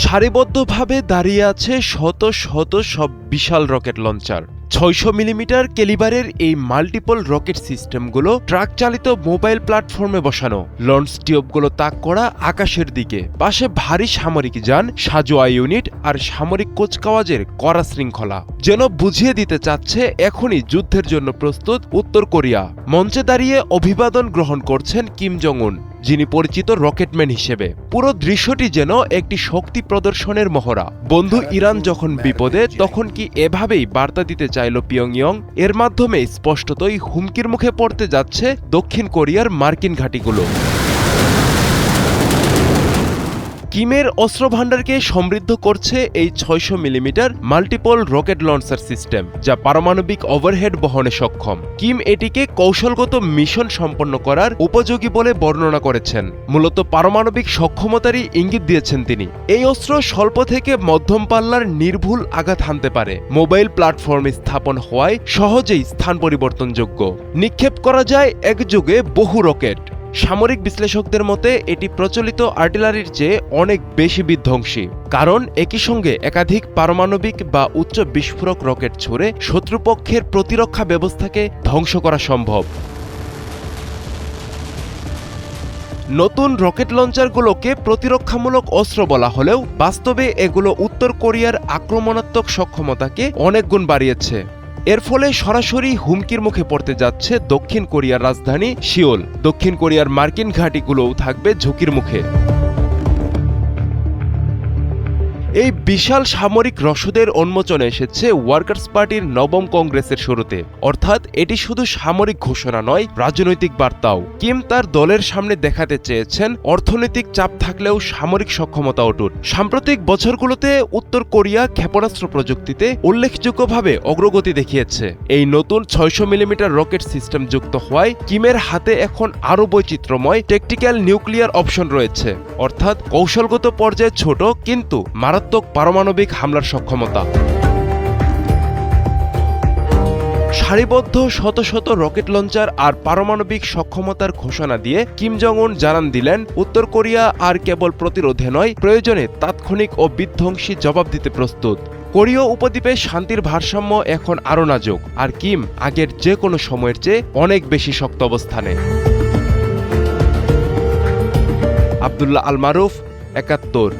সারিবদ্ধভাবে দাঁড়িয়ে আছে শত শত সব বিশাল রকেট লঞ্চার। ৬০০ মিলিমিটার ক্যালিবারের এই মাল্টিপল রকেট সিস্টেমগুলো ট্রাক চালিত মোবাইল প্ল্যাটফর্মে বসানো। লঞ্চ টিউবগুলো তাক করা আকাশের দিকে, পাশে ভারী সামরিক যান, সাজোয়া ইউনিট আর সামরিক কুচকাওয়াজের কড়া শৃঙ্খলা। যেন বুঝিয়ে দিতে চাচ্ছে এখনই যুদ্ধের জন্য প্রস্তুত উত্তর কোরিয়া। মঞ্চে দাঁড়িয়ে অভিবাদন গ্রহণ করছেন কিম জং উন, যিনি পরিচিত রকেটম্যান হিসেবে। পুরো দৃশ্যটি যেন একটি শক্তি প্রদর্শনের মহড়া। বন্ধু ইরান যখন বিপদে, তখন কি এভাবেই বার্তা দিতে চাইল পিয়ংইয়ং? এর মাধ্যমে স্পষ্টতই হুমকির মুখে পড়তে যাচ্ছে দক্ষিণ কোরিয়ার মার্কিন ঘাঁটিগুলো। কিমের অস্ত্রভাণ্ডারকে সমৃদ্ধ করছে এই ৬০০ millimetre multiple rocket launcher system, যা পারমাণবিক ওভারহেড বহনে সক্ষম। কিম এটিকে কৌশলগত মিশন সম্পন্ন করার উপযোগী বলে বর্ণনা করেছেন। মূলত পারমাণবিক সক্ষমতারই ইঙ্গিত দিয়েছেন তিনি। এই অস্ত্র স্বল্প থেকে মধ্যম পাল্লার নির্ভুল আঘাত হানতে পারে। মোবাইল প্ল্যাটফর্মে স্থাপন হওয়ায় সহজেই স্থান পরিবর্তনযোগ্য। নিক্ষেপ করা যায় একযোগে বহু রকেট। সামরিক বিশ্লেষকদের মতে এটি প্রচলিত আর্টিলারির চেয়ে অনেক বেশি বিধ্বংসী, কারণ একই সঙ্গে একাধিক পারমাণবিক বা উচ্চ বিস্ফোরক রকেট ছুড়ে শত্রুপক্ষের প্রতিরক্ষা ব্যবস্থাকে ধ্বংস করা সম্ভব। নতুন রকেট লঞ্চারগুলোকে প্রতিরক্ষামূলক অস্ত্র বলা হলেও বাস্তবে এগুলো উত্তর কোরিয়ার আক্রমণাত্মক সক্ষমতাকে অনেক গুণ বাড়িয়েছে। এর ফলে সরাসরি হুমকির মুখে পড়তে যাচ্ছে দক্ষিণ কোরিয়ার রাজধানী সিওল। দক্ষিণ কোরিয়ার মার্কিন ঘাঁটিগুলোও থাকবে ঝুঁকির মুখে। এই বিশাল সামরিক রসদের উন্মোচনে এসেছে ওয়ার্কার্স পার্টির নবম কংগ্রেসের শুরুতে। অর্থাৎ এটি শুধু সামরিক ঘোষণা নয়, রাজনৈতিক বার্তাও। কিম তার দলের সামনে দেখাতে চেয়েছেন অর্থনৈতিক চাপ থাকলেও সামরিক সক্ষমতা অটুট। সাম্প্রতিক বছরগুলোতে উত্তর কোরিয়া ক্ষেপণাস্ত্র প্রযুক্তিতে উল্লেখযোগ্যভাবে অগ্রগতি দেখিয়েছে। এই নতুন ৬০০ মিলিমিটার রকেট সিস্টেম যুক্ত হওয়ায় কিমের হাতে এখন আরও বৈচিত্র্যময় ট্যাকটিক্যাল নিউক্লিয়ার অপশন রয়েছে, অর্থাৎ কৌশলগত পর্যায়ে ছোট কিন্তু মারাত্মক পারমাণবিক হামলার সক্ষমতা। সারিবদ্ধ শত শত রকেট লঞ্চার আর পারমাণবিক সক্ষমতার ঘোষণা দিয়ে কিম জং উন জানান দিলেন, উত্তর কোরিয়া আর কেবল প্রতিরোধে নয়, প্রয়োজনে তাৎক্ষণিক ও বিধ্বংসী জবাব দিতে প্রস্তুত। কোরীয় উপদ্বীপে শান্তির ভারসাম্য এখন আরও নাজুক, আর কিম আগের যে কোনো সময়ের চেয়ে অনেক বেশি শক্ত অবস্থানে। আব্দুল্লাহ আল মারুফ, ৭১।